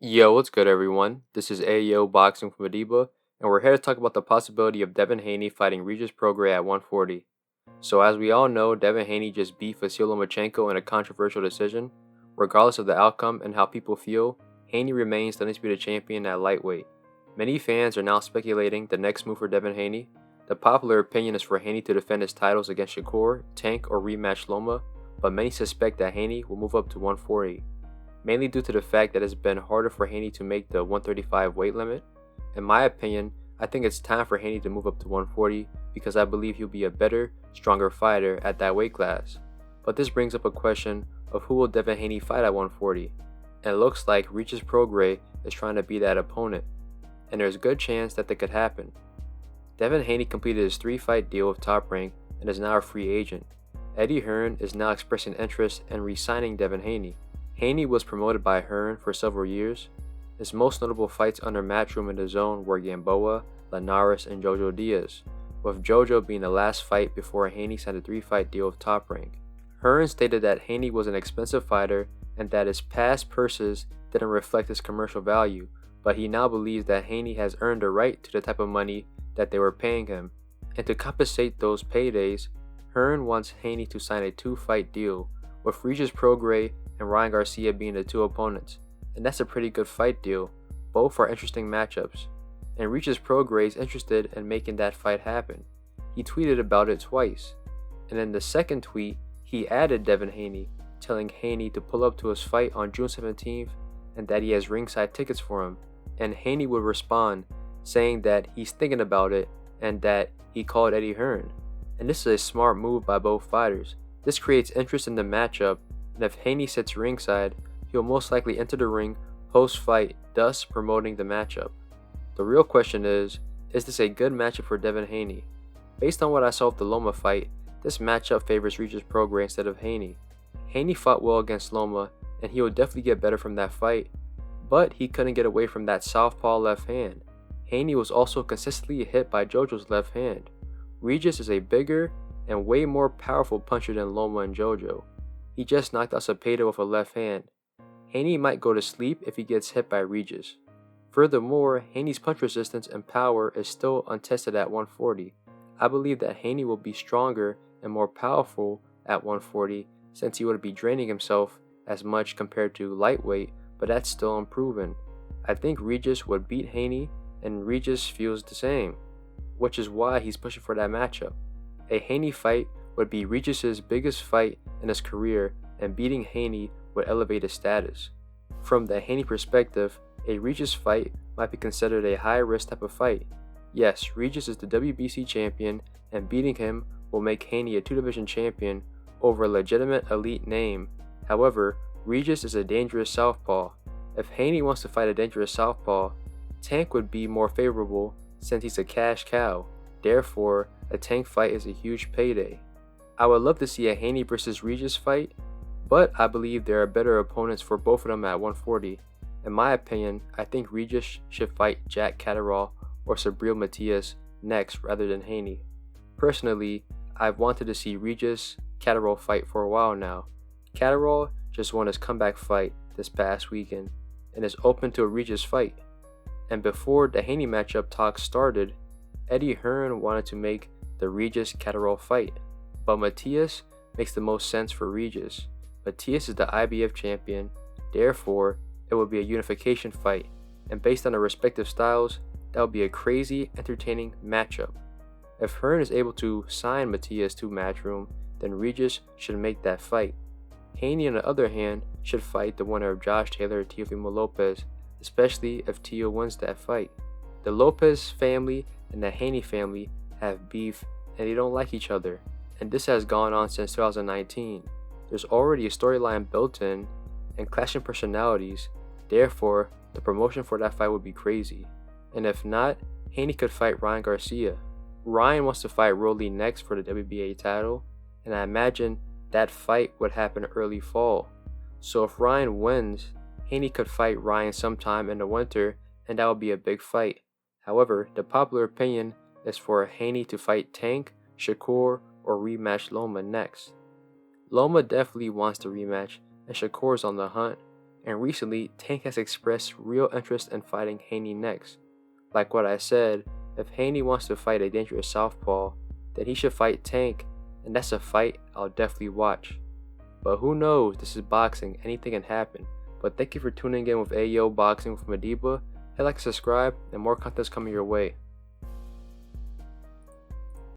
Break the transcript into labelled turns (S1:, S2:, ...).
S1: Yo, what's good, everyone? This is Ayo Boxing from Adiba, and we're here to talk about the possibility of Devin Haney fighting Regis Prograis at 140. So, as we all know, Devin Haney just beat Vasyl Lomachenko in a controversial decision. Regardless of the outcome and how people feel, Haney remains the undisputed champion at lightweight. Many fans are now speculating the next move for Devin Haney. The popular opinion is for Haney to defend his titles against Shakur, Tank, or rematch Loma, but many suspect that Haney will move up to 140 mainly due to the fact that it's been harder for Haney to make the 135 weight limit. In my opinion, I think it's time for Haney to move up to 140 because I believe he'll be a better, stronger fighter at that weight class. But this brings up a question of who will Devin Haney fight at 140? And it looks like Regis Prograis is trying to be that opponent, and there's a good chance that could happen. Devin Haney completed his 3-fight deal with Top Rank and is now a free agent. Eddie Hearn is now expressing interest in re-signing Devin Haney. Haney was promoted by Hearn for several years. His most notable fights under Matchroom in the Zone were Gamboa, Linares, and Jojo Diaz, with Jojo being the last fight before Haney signed a 3-fight deal with Top Rank. Hearn stated that Haney was an expensive fighter and that his past purses didn't reflect his commercial value, but he now believes that Haney has earned a right to the type of money that they were paying him. And to compensate those paydays, Hearn wants Haney to sign a 2-fight deal, with Regis Prograis and Ryan Garcia being the two opponents, and that's a pretty good fight deal. Both are interesting matchups, and Regis Prograis is interested in making that fight happen. He tweeted about it twice, and in the second tweet, he added Devin Haney, telling Haney to pull up to his fight on June 17th and that he has ringside tickets for him, and Haney would respond, saying that he's thinking about it and that he called Eddie Hearn. And this is a smart move by both fighters. This creates interest in the matchup, and if Haney sits ringside, he'll most likely enter the ring post-fight, thus promoting the matchup. The real question is this a good matchup for Devin Haney? Based on what I saw of the Loma fight, this matchup favors Regis Prograis instead of Haney. Haney fought well against Loma, and he will definitely get better from that fight, but he couldn't get away from that southpaw left hand. Haney was also consistently hit by Jojo's left hand. Regis is a bigger and way more powerful puncher than Loma and Jojo. He just knocked out Cepeda with a left hand. Haney might go to sleep if he gets hit by Regis. Furthermore, Haney's punch resistance and power is still untested at 140. I believe that Haney will be stronger and more powerful at 140 since he would be draining himself as much compared to lightweight, but that's still unproven. I think Regis would beat Haney, and Regis feels the same, which is why he's pushing for that matchup. A Haney fight would be Regis's biggest fight in his career, and beating Haney would elevate his status. From the Haney perspective, a Regis fight might be considered a high-risk type of fight. Yes, Regis is the WBC champion, and beating him will make Haney a 2-division champion over a legitimate elite name. However, Regis is a dangerous southpaw. If Haney wants to fight a dangerous southpaw, Tank would be more favorable since he's a cash cow. Therefore, a Tank fight is a huge payday. I would love to see a Haney versus Regis fight, but I believe there are better opponents for both of them at 140. In my opinion, I think Regis should fight Jack Catterall or Subriel Matias next rather than Haney. Personally, I've wanted to see Regis Catterall fight for a while now. Catterall just won his comeback fight this past weekend and is open to a Regis fight. And before the Haney matchup talks started, Eddie Hearn wanted to make the Regis Catterall fight, but Matias makes the most sense for Regis. Matias is the IBF champion, therefore it will be a unification fight, and based on their respective styles, that will be a crazy, entertaining matchup. If Hearn is able to sign Matias to Matchroom, then Regis should make that fight. Haney, on the other hand, should fight the winner of Josh Taylor or Teofimo Lopez, especially if Teo wins that fight. The Lopez family and the Haney family have beef and they don't like each other, and this has gone on since 2019. There's already a storyline built in and clashing personalities, therefore the promotion for that fight would be crazy. And if not, Haney could fight Ryan Garcia. Ryan wants to fight Rolly next for the WBA title, and I imagine that fight would happen early fall. So if Ryan wins, Haney could fight Ryan sometime in the winter, and that would be a big fight. However, the popular opinion is for Haney to fight Tank, Shakur, or rematch Loma next. Loma definitely wants the rematch, and Shakur's on the hunt, and recently Tank has expressed real interest in fighting Haney next. Like what I said, if Haney wants to fight a dangerous southpaw, then he should fight Tank, and that's a fight I'll definitely watch. But who knows, this is boxing, anything can happen. But thank you for tuning in with Ayo Boxing with Madiba. Hit like, subscribe, and more content's coming your way.